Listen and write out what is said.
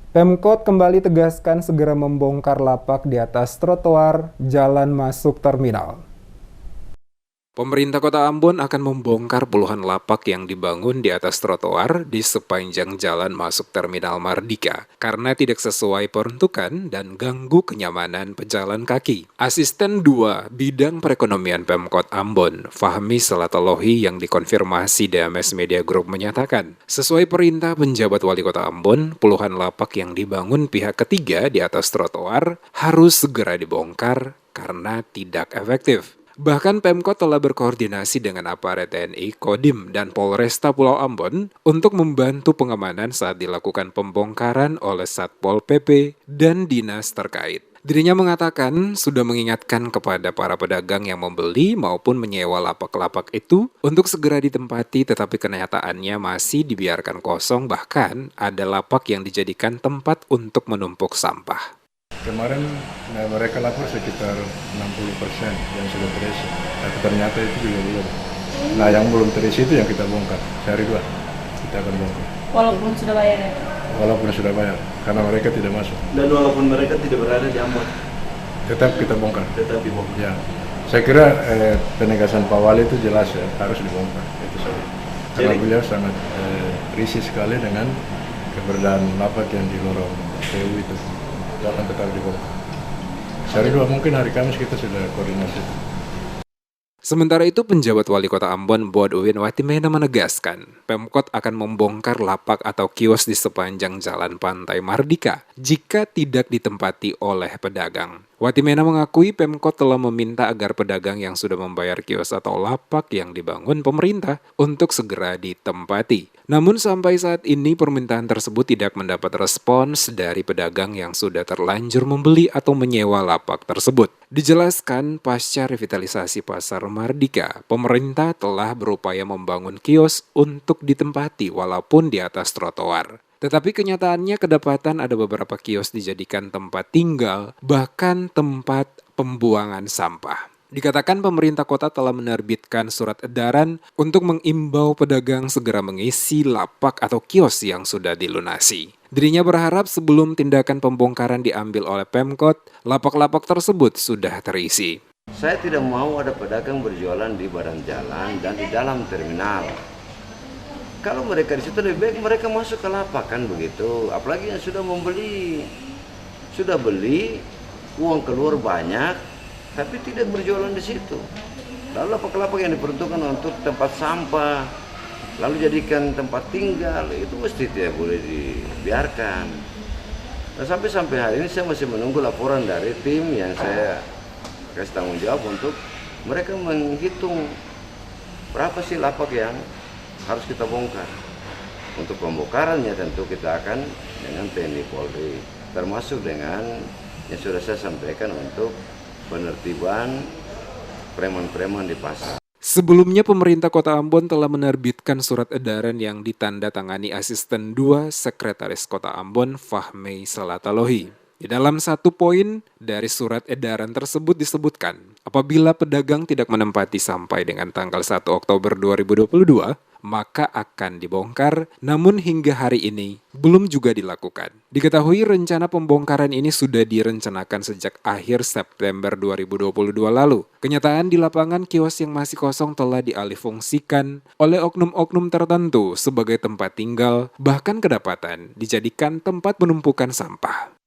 Pemkot kembali tegaskan segera membongkar lapak di atas trotoar jalan masuk terminal. Pemerintah Kota Ambon akan membongkar puluhan lapak yang dibangun di atas trotoar di sepanjang jalan masuk Terminal Mardika karena tidak sesuai peruntukan dan ganggu kenyamanan pejalan kaki. Asisten 2 Bidang Perekonomian Pemkot Ambon, Fahmi Salatalohi yang dikonfirmasi DMS Media Group menyatakan, sesuai perintah penjabat Wali Kota Ambon, puluhan lapak yang dibangun pihak ketiga di atas trotoar harus segera dibongkar karena tidak efektif. Bahkan Pemkot telah berkoordinasi dengan aparat TNI, Kodim, dan Polresta Pulau Ambon untuk membantu pengamanan saat dilakukan pembongkaran oleh Satpol PP dan dinas terkait. Dirinya mengatakan sudah mengingatkan kepada para pedagang yang membeli maupun menyewa lapak-lapak itu untuk segera ditempati, tetapi kenyataannya masih dibiarkan kosong, bahkan ada lapak yang dijadikan tempat untuk menumpuk sampah. Kemarin mereka lapor sekitar 60% yang sudah terisi, tapi ternyata itu juga belum. Nah, yang belum terisi itu yang kita bongkar. Sehari 2 kita akan bongkar. Walaupun sudah bayar ya? Walaupun sudah bayar, karena mereka tidak masuk. Dan walaupun mereka tidak berada di Ambon, tetap kita bongkar. tetap dibongkar. Ya, saya kira penegasan Pak Wali itu jelas ya, harus dibongkar. Itu saja. Karena beliau sangat risih sekali dengan keberadaan lapak yang di lorong PU itu. Akan tetap dibongkar. Sehari 2 mungkin hari Kamis kita sudah koordinasi. Sementara itu, penjabat Wali Kota Ambon, Bodwin Watimena menegaskan, Pemkot akan membongkar lapak atau kios di sepanjang jalan Pantai Mardika jika tidak ditempati oleh pedagang. Watimena mengakui Pemkot telah meminta agar pedagang yang sudah membayar kios atau lapak yang dibangun pemerintah untuk segera ditempati. Namun sampai saat ini permintaan tersebut tidak mendapat respons dari pedagang yang sudah terlanjur membeli atau menyewa lapak tersebut. Dijelaskan pasca revitalisasi Pasar Mardika, pemerintah telah berupaya membangun kios untuk ditempati walaupun di atas trotoar. Tetapi kenyataannya kedapatan ada beberapa kios dijadikan tempat tinggal, bahkan tempat pembuangan sampah. Dikatakan pemerintah kota telah menerbitkan surat edaran untuk mengimbau pedagang segera mengisi lapak atau kios yang sudah dilunasi. Dirinya berharap sebelum tindakan pembongkaran diambil oleh Pemkot, lapak-lapak tersebut sudah terisi. Saya tidak mau ada pedagang berjualan di badan jalan dan di dalam terminal. Kalau mereka di situ lebih baik mereka masuk ke lapak kan begitu. Apalagi yang sudah membeli, sudah beli, uang keluar banyak, tapi tidak berjualan di situ. Lalu lapak-lapak yang diperuntukkan untuk tempat sampah, lalu jadikan tempat tinggal, itu mesti tidak boleh dibiarkan. Nah, sampai hari ini saya masih menunggu laporan dari tim yang saya kasih tanggung jawab untuk mereka menghitung berapa sih lapak yang harus kita bongkar. Untuk pembongkarannya tentu kita akan dengan TNI Polri, termasuk dengan yang sudah saya sampaikan untuk penertiban preman-preman di pasar. Sebelumnya pemerintah Kota Ambon telah menerbitkan surat edaran yang ditandatangani Asisten 2 Sekretaris Kota Ambon, Fahmi Salatalohi. Di dalam satu poin dari surat edaran tersebut disebutkan, apabila pedagang tidak menempati sampai dengan tanggal 1 Oktober 2022, maka akan dibongkar, namun hingga hari ini belum juga dilakukan. Diketahui rencana pembongkaran ini sudah direncanakan sejak akhir September 2022 lalu. Kenyataan di lapangan kios yang masih kosong telah dialihfungsikan oleh oknum-oknum tertentu sebagai tempat tinggal, bahkan kedapatan dijadikan tempat penumpukan sampah.